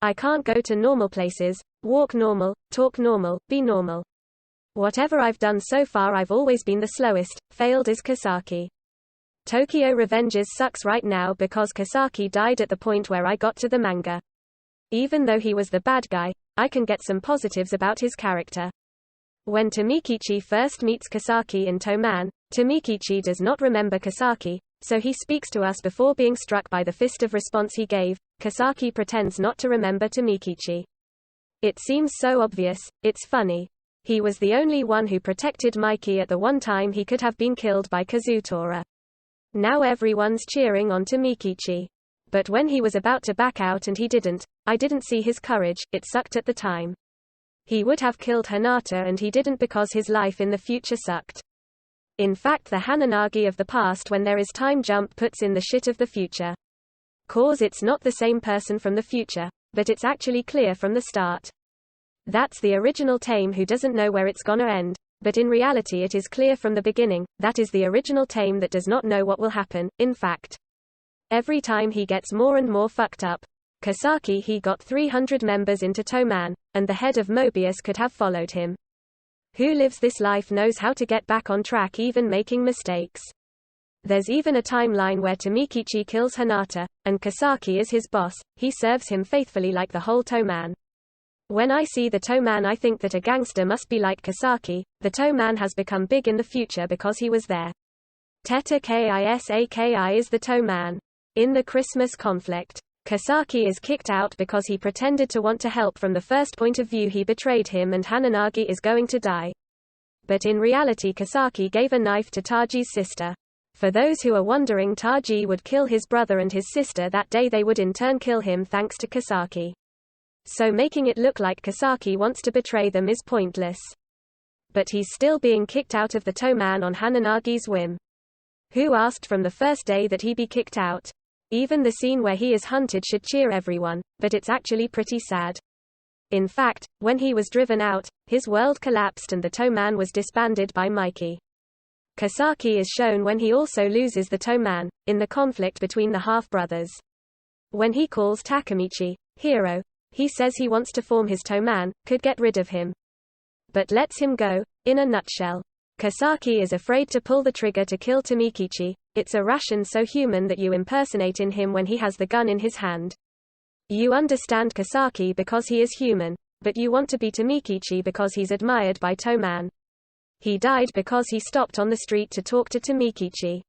I can't go to normal places, walk normal, talk normal, be normal. Whatever I've done so far I've always been the slowest, failed as Kisaki. Tokyo Revengers sucks right now because Kisaki died at the point where I got to the manga. Even though he was the bad guy, I can get some positives about his character. When Tomikichi first meets Kisaki in Toman, Tomikichi does not remember Kisaki, so he speaks to us before being struck by the fist of response he gave. Kisaki pretends not to remember Tomikichi. It seems so obvious, it's funny. He was the only one who protected Mikey at the one time he could have been killed by Kazutora. Now everyone's cheering on Tomikichi. But when he was about to back out and he didn't, I didn't see his courage, it sucked at the time. He would have killed Hinata and he didn't because his life in the future sucked. In fact the Hananagi of the past when there is time jump puts in the shit of the future. Cause it's not the same person from the future, but it's actually clear from the start. That's the original Tame who doesn't know where it's gonna end, but in reality it is clear from the beginning, that is the original Tame that does not know what will happen. In fact, every time he gets more and more fucked up. Kisaki he got 300 members into Toman, and the head of Mobius could have followed him. Who lives this life knows how to get back on track even making mistakes. There's even a timeline where Tomikichi kills Hinata, and Kisaki is his boss, he serves him faithfully like the whole Toman. When I see the Toman I think that a gangster must be like Kisaki. The Toman has become big in the future because he was there. Tetta Kisaki is the Toman. In the Christmas conflict, Kisaki is kicked out because he pretended to want to help from the first point of view he betrayed him and Hananagi is going to die. But in reality Kisaki gave a knife to Taji's sister. For those who are wondering Taji would kill his brother and his sister that day they would in turn kill him thanks to Kisaki. So making it look like Kisaki wants to betray them is pointless. But he's still being kicked out of the Toman on Hananagi's whim. Who asked from the first day that he be kicked out? Even the scene where he is hunted should cheer everyone, but it's actually pretty sad. In fact, when he was driven out, his world collapsed and the Toman was disbanded by Mikey. Kisaki is shown when he also loses the Toman, in the conflict between the half-brothers. When he calls Takemichi hero, he says he wants to form his Toman, could get rid of him, but lets him go. In a nutshell, Kisaki is afraid to pull the trigger to kill Tomikichi. It's a ration so human that you impersonate in him when he has the gun in his hand. You understand Kisaki because he is human, but you want to be Tomikichi because he's admired by Toman. He died because he stopped on the street to talk to Tomikichi.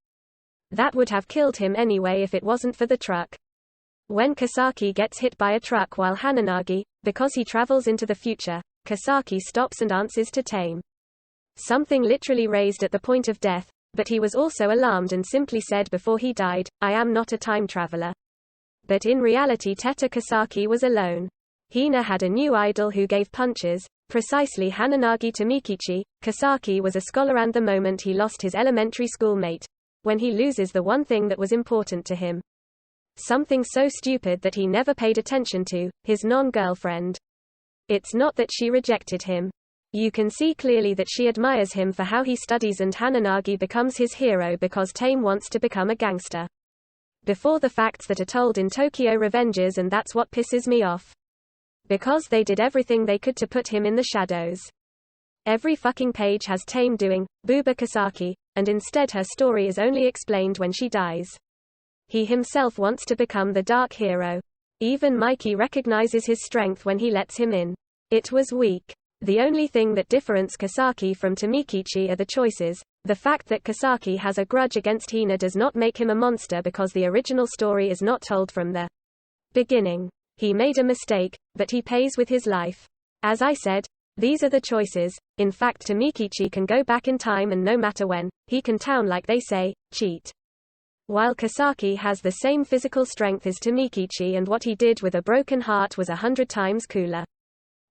That would have killed him anyway if it wasn't for the truck. When Kisaki gets hit by a truck while Hananagi, because he travels into the future, Kisaki stops and answers to Tame. Something literally raised at the point of death, but he was also alarmed and simply said before he died, I am not a time traveler. But in reality Tetta Kisaki was alone. Hina had a new idol who gave punches, precisely Hananagi Tomikichi. Kisaki was a scholar and the moment he lost his elementary school mate. When he loses the one thing that was important to him. Something so stupid that he never paid attention to, his non-girlfriend. It's not that she rejected him. You can see clearly that she admires him for how he studies and Hananagi becomes his hero because Tame wants to become a gangster. Before the facts that are told in Tokyo Revengers and that's what pisses me off. Because they did everything they could to put him in the shadows. Every fucking page has Tame doing, Booba Kisaki, and instead her story is only explained when she dies. He himself wants to become the dark hero. Even Mikey recognizes his strength when he lets him in. It was weak. The only thing that differentiates Kisaki from Tomikichi are the choices. The fact that Kisaki has a grudge against Hina does not make him a monster because the original story is not told from the beginning. He made a mistake, but he pays with his life. As I said, these are the choices. In fact Tomikichi can go back in time and no matter when, he can town like they say, cheat. While Kisaki has the same physical strength as Tomikichi and what he did with a broken heart was 100 times cooler.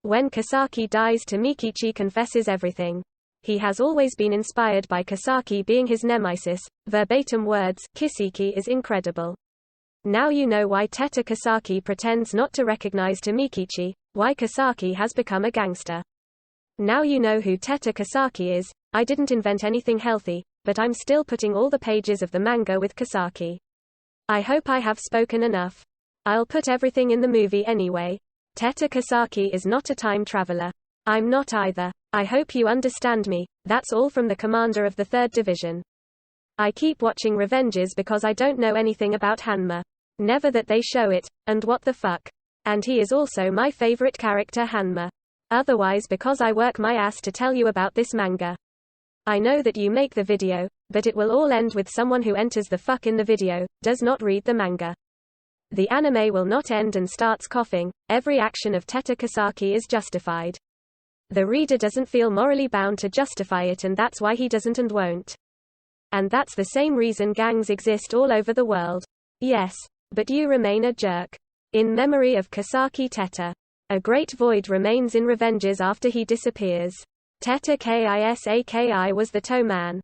When Kisaki dies Tomikichi confesses everything. He has always been inspired by Kisaki being his nemesis. Verbatim words, Kisaki is incredible. Now you know why Tetta Kisaki pretends not to recognize Tomikichi, why Kisaki has become a gangster. Now you know who Tetta Kisaki is. I didn't invent anything healthy, but I'm still putting all the pages of the manga with Kisaki. I hope I have spoken enough. I'll put everything in the movie anyway. Tetta Kisaki is not a time traveler. I'm not either. I hope you understand me. That's all from the commander of the 3rd Division. I keep watching Revenges because I don't know anything about Hanma. Never that they show it, and what the fuck. And he is also my favorite character Hanma. Otherwise because I work my ass to tell you about this manga. I know that you make the video, but it will all end with someone who enters the fuck in the video, does not read the manga. The anime will not end and starts coughing. Every action of Tetta Kisaki is justified. The reader doesn't feel morally bound to justify it, and that's why he doesn't and won't. And that's the same reason gangs exist all over the world. Yes. But you remain a jerk. In memory of Kisaki Tetta. A great void remains in Revenges after he disappears. Tetta Kisaki was the toe man.